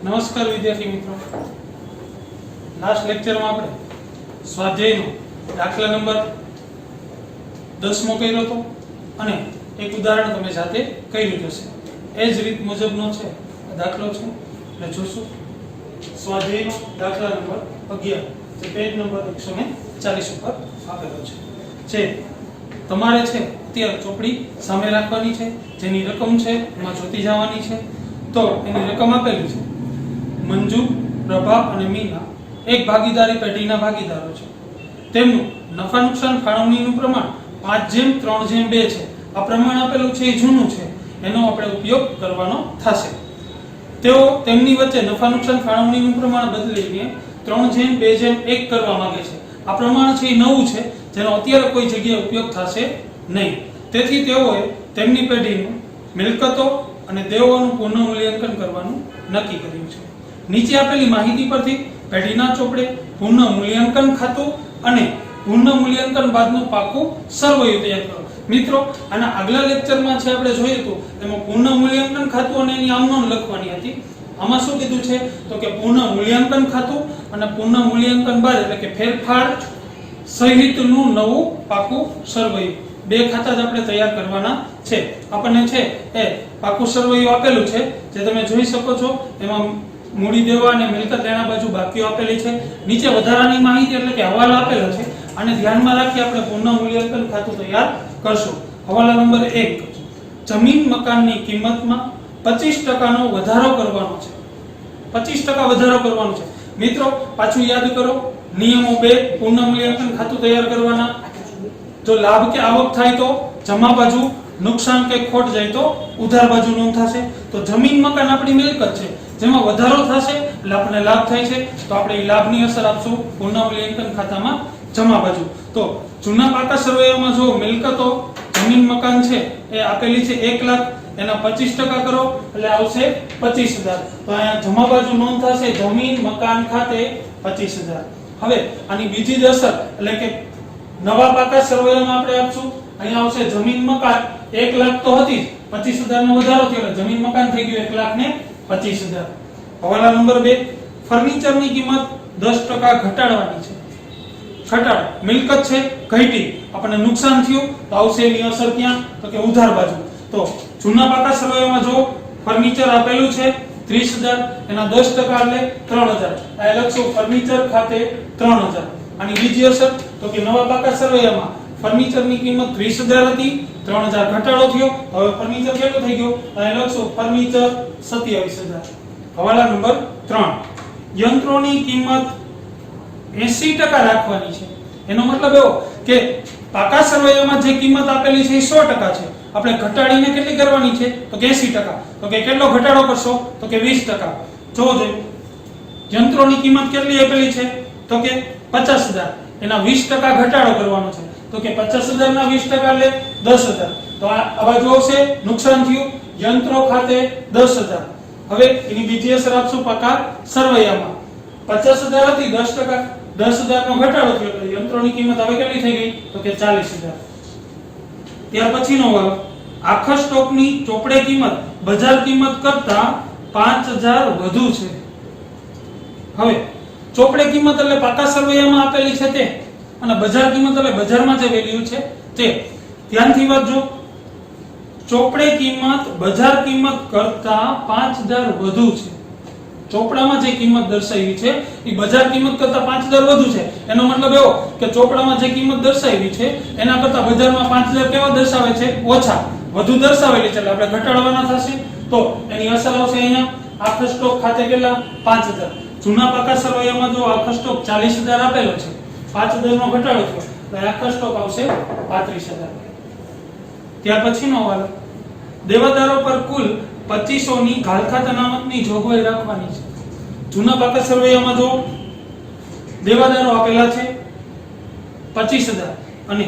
નમસ્કાર વિદ્યાર્થી મિત્રો, લાસ્ટ લેક્ચરમાં આપણે સ્વાધ્યાયનો દાખલા નંબર 10મો કર્યો હતો અને એક ઉદાહરણ તમે જાતે કર્યું જશે. એ જ રીત મુજબનો છે દાખલો છે એટલે જોશું. સ્વાધ્યાયનો દાખલા નંબર 11 જે પેજ નંબર 140 ઉપર આપેલો છે. તમારે છે અત્યારે ચોપડી સામે રાખવાની છે, જેની રકમ છે એમાં જોતી જવાની છે. તો એની રકમ આપેલી છે. મંજુ, પ્રભા અને મીના એક ભાગીદારી પેઢીના ભાગીદારો છે. તેમનું નફા નુકસાન ફાળવણીનું પ્રમાણ 5:3:2 છે. આ પ્રમાણ આપેલું છે એ જૂનું છે, એનો આપણે ઉપયોગ કરવાનો થશે. તેઓ તેમની વચ્ચે નફા નુકસાન ફાળવણીનું પ્રમાણ બદલીને 3:2:1 કરવા માંગે છે. આ પ્રમાણ છે એ નવું છે, જેનો અત્યારે કોઈ જગ્યાએ ઉપયોગ થશે નહીં. તેથી તેઓએ તેમની પેઢીનું મિલકતો અને દેવોનું પુનઃમૂલ્યાંકન કરવાનું નક્કી કર્યું છે. નીચે આપેલી માહિતી પરથી પેઢીના ચોપડે પુનઃમૂલ્યાંકન ખાતું અને પુનઃમૂલ્યાંકન બાદનું પાકું સરવૈયું તૈયાર કરો. મિત્રો, આના આગલા લેક્ચરમાં છે આપણે જોયું હતું એમાં પુનઃમૂલ્યાંકન ખાતું અને એની આમનોંધ લખવાની હતી. આમાં શું કીધું છે તો કે પુનઃમૂલ્યાંકન ખાતું અને પુનઃમૂલ્યાંકન બાદ એટલે કે ફેરફાર સહિતનું નવું પાકું સરવૈયું, બે ખાતા જ આપણે તૈયાર કરવાના છે. આપણને છે એ પાકું સરવૈયું આપેલું છે, જે તમે જોઈ શકો છો. એમાં મૂડી દેવા અને મિલકત લેણા બાજુ બાકીઓ આપેલી છે. નીચે વધારાની માહિતી એટલે કે હવાલા આપેલો છે. આને ધ્યાનમાં રાખી આપણે પુનઃમૂલ્યાંકન ખાતું તૈયાર કરશું. હવાલા નંબર 1, જમીન મકાનની કિંમતમાં 25% નો વધારો કરવાનો છે. 25% વધારો કરવાનો છે. મિત્રો, પાછું યાદ કરો નિયમો 2, પુનઃમૂલ્યાંકન ખાતું તૈયાર કરવાના. જો લાભ કે આવક થાય તો જમા બાજુ, નુકસાન કે ખોટ જાય તો ઉધાર બાજુ નોંધાશે. તો જમીન મકાન આપણી મિલકત છે, જેમાં વધારો થશે એટલે આપણને લાભ થાય છે, તો આપણે એ લાભની અસર આપશું પુનઃમૂલ્યાંકન ખાતામાં જમા બાજુ. તો જૂના પાકા સરવૈયામાં જો મિલકતો જમીન મકાન છે એ આપેલી છે 1 લાખ, એના 25% કરો એટલે આવશે 25,000. તો અહીંયા જમા બાજુ નોંધ થશે જમીન મકાન ખાતે 25,000. હવે આની બીજી જ અસર એટલે કે નવા પાકા સરવૈયામાં આપણે આપશું. અહીંયા આવશે જમીન મકાન 1 લાખ તો હતી, 25,000 નો વધારો થયો એટલે જમીન મકાન થઈ ગયું 1,25,000. હવાલા નંબર 2, ફર્નિચરની કિંમત 10% ઘટાડવાની છે. ઘટાડ મિલકત છે ઘટી, આપણને નુકસાન થયું તો આવશે એની અસર ક્યાં તો કે ઉધાર બાજુ. તો જૂના પાકા સરવૈયામાં જો ફર્નિચર આપેલું છે 30,000, એના 10% એટલે 3,000. આ લખશું ફર્નિચર ખાતે 3,000. આની બીજી અસર તો કે નવા પાકા સરવૈયામાં ફર્નિચરની કિંમત 30,000 હતી, 3,000 ઘટાડો થયો, હવે ફર્નિચર કેટલું થઈ ગયું અહીં લખશું ફર્નિચર 27,000. હવાલા નંબર 3, યંત્રોની કિંમત 80% રાખવાની છે. એનો મતલબ એવો કે પાકા સરવૈયામાં જે કિંમત આપેલી છે એ 100% છે. આપણે ઘટાડીને કેટલી કરવાની છે તો કે 80%. તો કે કેટલો ઘટાડો કરશો તો કે 20%. જોજો યંત્રોની કિંમત કેટલી આપેલી છે તો કે 50,000, એના 20% ઘટાડો કરવાનો છે. તો કે 50,000 ના 20% એટલે 10,000. તો આ બાજુ આવશે નુકસાન થયું યંત્રો ખાતે 10,000. હવે એની બીજી અસર આપશું પાકા સરવૈયામાં 50,000 હતી, 10%, 10,000 નો ઘટાડો થયો એટલે યંત્રોની કિંમત હવે કેટલી થઈ ગઈ તો કે 40,000. ત્યાર પછીનો વાવ, આખા સ્ટોકની ચોપડે કિંમત બજાર કિંમત કરતા 5,000 વધુ છે. હવે ચોપડે કિંમત એટલે પાકા સરવૈયામાં આપેલી છે તે, અને બજાર કિંમત એટલે બજારમાં જે વેલ્યુ છે તે. ધ્યાનથી વાંચજો, ચોપડે કિંમત બજાર કિંમત કરતા 5,000 વધુ છે. ચોપડામાં જે કિંમત દર્શાવી છે એ બજાર કિંમત કરતા 5,000 વધુ છે. એનો મતલબ એવો કે ચોપડામાં જે કિંમત દર્શાવી છે એના કરતા બજારમાં 5,000 કેવા દર્શાવે છે ઓછા, વધુ દર્શાવેલી છે એટલે આપણે ઘટાડવાના થશે. તો એની અસર આવશે અહીંયા આખા સ્ટોક ખાતે કેટલા 5,000. જૂના પાકા સરવૈયામાં જો આખા સ્ટોક 40,000 આપેલો છે, 5,000 નો ઘટાડો થયો એટલે આખા સ્ટોક આવશે 35,000. ત્યાર પછીનો હવાલો, દેવાદારો પર કુલ 2500 ની ઘાલખાત અનામતની જોગવાઈ રાખવાની છે. જૂના પાકા સરવૈયામાં જો દેવાદારો આપેલા છે 25,000 અને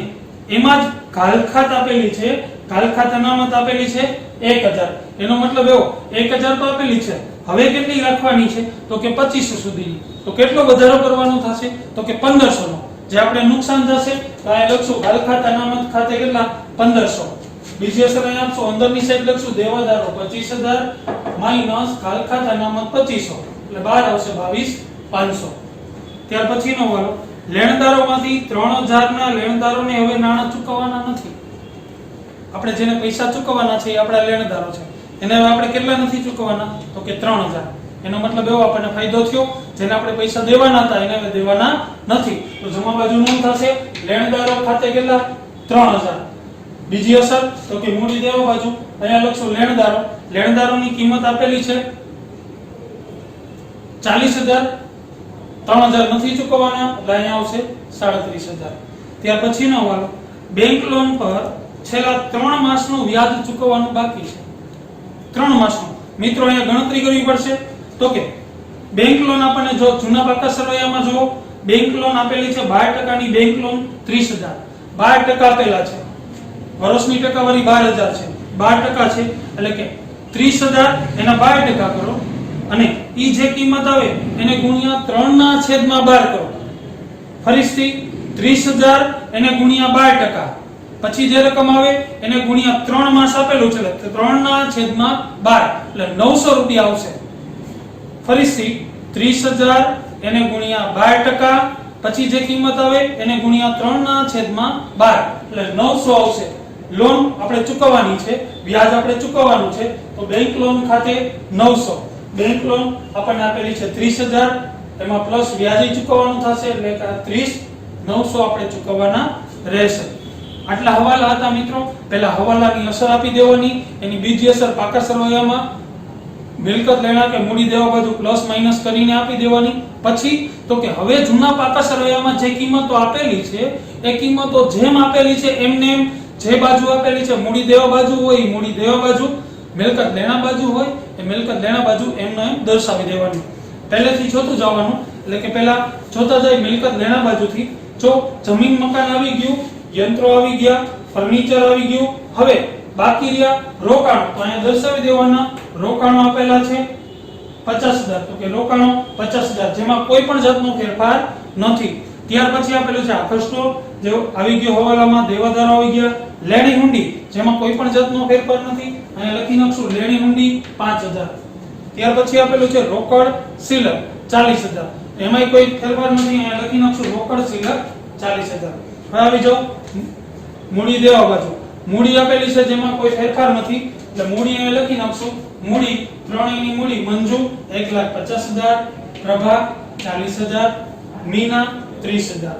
એમાં જ ઘાલખાત આપેલી છે, ઘાલખાત અનામત આપેલી છે 1,000. એનો મતલબ એવો 1,000 તો આપેલી છે, હવે કેટલી રાખવાની છે તો કે 2500 સુધીની. તો કેટલો વધારો કરવાનો થશે તો કે 1,500 નો. જે આપણે નુકસાન થશે તો આ લખશું ઘાલખાત અનામત ખાતે કેટલા 1,500. બીજી અસર અહીં આપશો, અંદરની સાઈડ લખશું દેવાદારો 25000 માઈનસ ઘાલ ખાતા અનામત 2500 એટલે બહાર આવશે 22500. ત્યાર પછીનો વારો, લેણદારોમાંથી 3000 ના લેણદારોને હવે નાણાં ચૂકવવાના નથી. આપણે જેને પૈસા ચૂકવવાના છે એ આપણા લેણદારો છે, એને હવે આપણે કેટલા નથી ચૂકવવાના? તો કે 3000. એનો મતલબ એવો આપણને ફાયદો થયો, જેને આપણે પૈસા દેવાના હતા એને હવે દેવાના નથી. તો જમા બાજુ નોંધ થશે, લેણદારો ખાતે કેટલા? 3000. બીજી અસર તો કે મૂડી દેવા બાજુ અહીંયા લખશું લેણદારો. લેણદારોની કિંમત આપેલી છે 40000, 3000 નથી ચૂકવવાના એટલે અહીંયા આવશે 37000. ત્યાર પછીનો વાલો, બેંક લોન પર છેલ્લા 3 માસનું વ્યાજ ચૂકવવાનું બાકી છે. 3 માસનું. મિત્રો અહીંયા ગણતરી કરવી પડશે. તો કે બેંક લોન આપણને જો જૂના પાકા સરવૈયામાં જો બેંક લોન આપેલી છે 12% ની બેંક લોન 30000, 12% આપેલા છે. વર્ષની ટકાવારી 12000 છે, 12% છે એટલે કે 30000 એના 12% કરો અને ઈ જે કિંમત આવે એને ગુણ્યા 3/12 કરો. ફરીથી 30000 એને ગુણ્યા 12%, પછી જે રકમ આવે એને ગુણ્યા 3 માસ આપેલું છે એટલે 3/12 એટલે 900 રૂપિયા આવશે. ફરીથી 30000 એને ગુણ્યા 12%, પછી જે કિંમત આવે એને ગુણ્યા 3/12 એટલે 900 આવશે. લોન આપણે ચૂકવવાની છે, વ્યાજ આપણે ચૂકવવાનું છે, તો બેંક લોન ખાતે 900. બેંક લોન આપણને આપેલી છે 30000, એમાં પ્લસ વ્યાજ ચૂકવવાનું થશે એટલે કે 30, 900 આપણે ચૂકવવાના રહેશે. આટલા હવાલા હતા મિત્રો. પહેલા હવાલાની અસર આપી દેવાની, એની બીજી અસર પાકા સરવૈયામાં મિલકત લેણા કે મૂડી દેવા બાજુ પ્લસ માઈનસ કરીને આપી દેવાની. પછી તો કે હવે જૂના પાકા સરવૈયામાં જે કિંમતો આપેલી છે એ કિંમતો જેમ આપેલી છે એમને એમ જે બાજુ આપેલી છે મૂડી દેવા બાજુ હોય મૂડી દેવા બાજુ, મિલકત લેણા બાજુ હોય એ મિલકત લેણા બાજુ એમને એમ દર્શાવી દેવાની. પહેલેથી જોતું જવાનું એટલે કે પહેલા જોતા જાય મિલકત લેણા બાજુથી. જો જમીન મકાન આવી ગયું, યંત્રો આવી ગયા, ફર્નિચર આવી ગયું, હવે બાકી રહ્યા રોકાણો. તો અહીંયા દર્શાવી દેવાના, રોકાણો આપેલા છે 50000, તો કે રોકાણો 50000 જેમાં કોઈ પણ જાતનો ફેરફાર નથી. ત્યાર પછી આપેલું છે આખો સ્ટોક જે આવી ગયો હવાલામાં, દેવાદારો આવી ગયા, લેણી હુંડી જેમાં કોઈ પણ જાતનો ફેરફાર નથી, અહીંયા લખી નાખશું લેણી હુંડી 5000. ત્યાર પછી આપેલું છે રોકડ સિલક 40000, એમાંય કોઈ ફેરફાર નથી, અહીંયા લખી નાખશું રોકડ સિલક 40000. હવે આવી જાઓ મૂડી દેવા બાજુ. મૂડી આપેલી છે જેમાં કોઈ ફેરફાર નથી એટલે મૂડી અહીંયા લખી નાખશું મૂડી, ત્રણેયની મૂડી મંજુ 1,50,000, પ્રભા 40000, મીના 30000.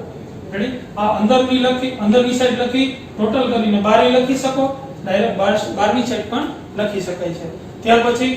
રેડી? આ અંદરની સાઈડ લખી ટોટલ કરીને 12 લખી શકો, ડાયરેક્ટ 12ની સાઈડ પણ લખી શકાય છે. ત્યાર પછી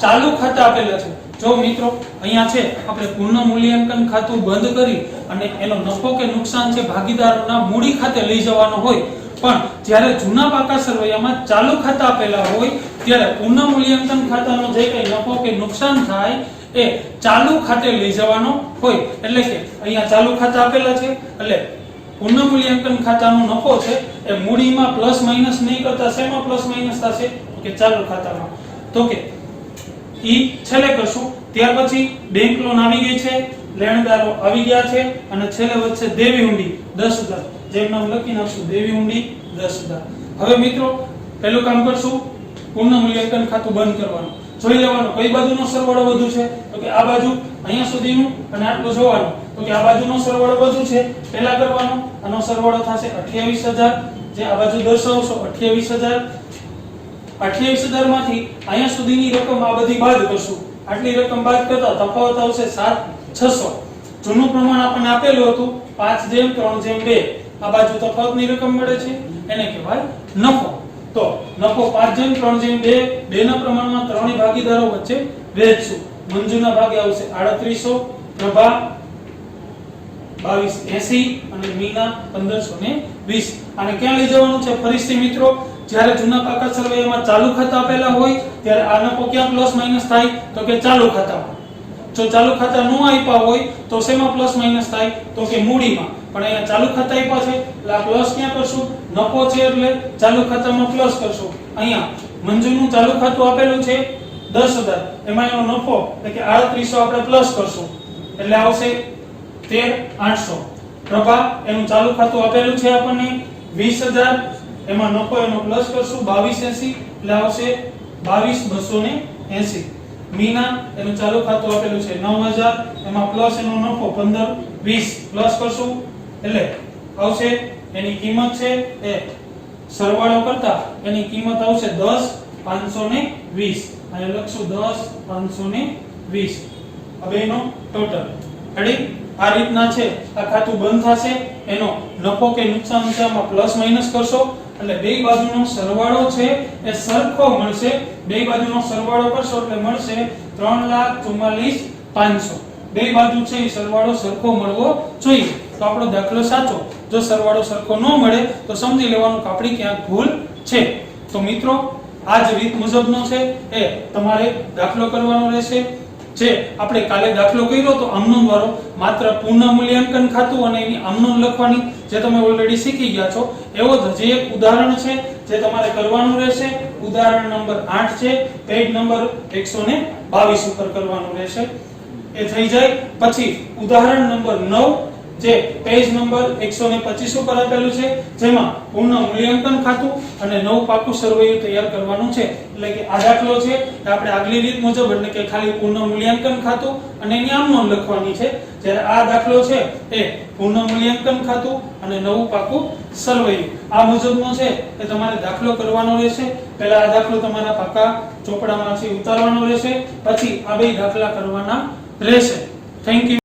ચાલુ ખાતા આપેલા છે. જો મિત્રો અહીંયા છે આપણે પૂર્ણ મૂલ્યાંકન ખાતું બંધ કરી અને એનો નફો કે નુકસાન છે ભાગીદારોના મૂડી ખાતે લઈ જવાનો હોય, પણ જ્યારે જૂના પાકા સરવૈયામાં ચાલુ ખાતા આપેલા હોય ત્યારે પૂર્ણ મૂલ્યાંકન ખાતાનો જે કંઈ નફો કે નુકસાન થાય એ ચાલુ ખાતે લઈ જવાનો હોય. એટલે કે અહીંયા ચાલુ ખાતા આપેલા છે એટલે પૂર્ણ મૂલ્યાંકન ખાતાનો નફો છે એ મૂડીમાં પ્લસ માઈનસ નહીં કરતા શેમાં પ્લસ માઈનસ થશે કે ચાલુ ખાતામાં. તો કે ઈ છેલ્લે કરશું. ત્યાર પછી બેંક લોન આવી ગઈ છે, લેણદારો આવી ગયા છે અને છેલ્લે વચ્ચે દેવી હુંડી 10000, જેમ નામ લખી નાખશું દેવી હુંડી 10000. હવે મિત્રો પહેલું કામ કરશું પૂર્ણ મૂલ્યાંકન ખાતું બંધ કરવાનું. જોઈ લેવાનું કઈ બાજુનો સરવાળો વધુ છે, તો કે આ બાજુ અહીંયા સુધીનું અને આટલું જોવાનું, તો કે આ બાજુનો સરવાળો વધુ છે પહેલા કરવાનો, આનો સરવાળો થશે 28000, જે આ બાજુ દર્શાવશો 28000. 28000 માંથી અહીંયા સુધીની રકમ આ બધી બાદ કરશું. આટલી રકમ બાદ કરતા તફાવત આવશે 7600. જૂનું પ્રમાણ આપણને આપેલું હતું 5:3:2. આ બાજુ તફાવતની રકમ મળે છે એને કહેવાય નફો. તો નફો 5:3:2 બેના પ્રમાણમાં ત્રણેય ભાગીદારો વચ્ચે વહેંચશું. મંજુના ભાગે આવશે 3800, પ્રભા 2280 અને મીના 1520. અને ક્યાં લઈ જવાનું છે ફરીથી મિત્રો? જ્યારે જૂના પાકા સરવૈયામાં ચાલુ ખાતા આપેલા હોય ત્યારે આ નફો ક્યાં પ્લસ માઈનસ થાય? તો કે ચાલુ ખાતામાં. જો ચાલુ ખાતા ન આપ્યા હોય તો શેમાં પ્લસ માઈનસ થાય? તો કે મૂડીમાં. પણ અહીંયા ચાલુ ખાતા આપ્યા છે એટલે આ પ્લસ ક્યાં કરશું? નફો છે એટલે ચાલુ ખાતામાં પ્લસ કરશું. અહીંયા મંજુનું ચાલુ ખાતું આપેલું છે 10000, એમાં એનો નફો એટલે કે 3800 આપણે પ્લસ કરશું એટલે આવશે 13800. પ્રભા એનું ચાલુ ખાતું આપેલું છે આપણને 20,000 એમાં નફો એનો પ્લસ કરશું 2280 એટલે આવશે 22,280. મીના એનું ચાલુ ખાતું આપેલું છે 9,000 એમાં પ્લસ એનો નફો 1520 પ્લસ કરશું એટલે આવશે એની કિંમત છે એ સરવાળો કરતા એની કિંમત આવશે 10,520 અને લખશું 10,520 હવે એનો ટોટલ રેડી. આ રીતના છે આ ખાતું બંધ થશે. એનો નફો કે નુકસાન છે આમાં પ્લસ માઈનસ કરશો એટલે બે બાજુનો સરવાળો છે એ સરખો મળશે. બે બાજુનો સરવાળો કરશો એટલે મળશે 3,44,500. બે બાજુ છે એ સરવાળો સરખો મળવો જોઈએ. તો આપણો દાખલો સાચો. જો સરવાળો સરખો ન મળે તો સમજી લેવાનું કે આપણી ક્યાંક ભૂલ છે. તો મિત્રો આ જ રીત મુજબનો છે એ તમારે દાખલો કરવાનો રહેશે. જે આપણે કાલે દાખલો કર્યો તો આમનોંધ વાળો માત્ર પુનઃ મૂલ્યાંકન ખાતું અને એની આમનોંધ લખવાની જે તમે ઓલરેડી શીખી ગયા છો એવો જ હજી એક ઉદાહરણ છે જે તમારે કરવાનું રહેશે. ઉદાહરણ નંબર 8 છે પેજ નંબર 122 ઉપર કરવાનું રહેશે. એ થઈ જાય પછી ઉદાહરણ નંબર 9 જે પેજ નંબર 125 ઉપર આપેલું છે જેમાં પૂર્ણ મૂલ્યાંકન ખાતું અને નવું પાકું સરવૈયું તૈયાર કરવાનું છે. એટલે કે આ દાખલો છે કે આપણે આગલી રીત મુજબ એટલે કે ખાલી પૂર્ણ મૂલ્યાંકન ખાતું અને એની આમનોંધ લખવાની છે. જ્યારે આ દાખલો છે એ પૂર્ણ મૂલ્યાંકન ખાતું અને નવું પાકું સરવૈયું આ મુજબનો છે એ તમારે દાખલો કરવાનો રહેશે. પહેલા આ દાખલો તમારા પાકા ચોપડામાંથી ઉતારવાનો રહેશે પછી આ બે દાખલા કરવાના રહેશે. Thank you.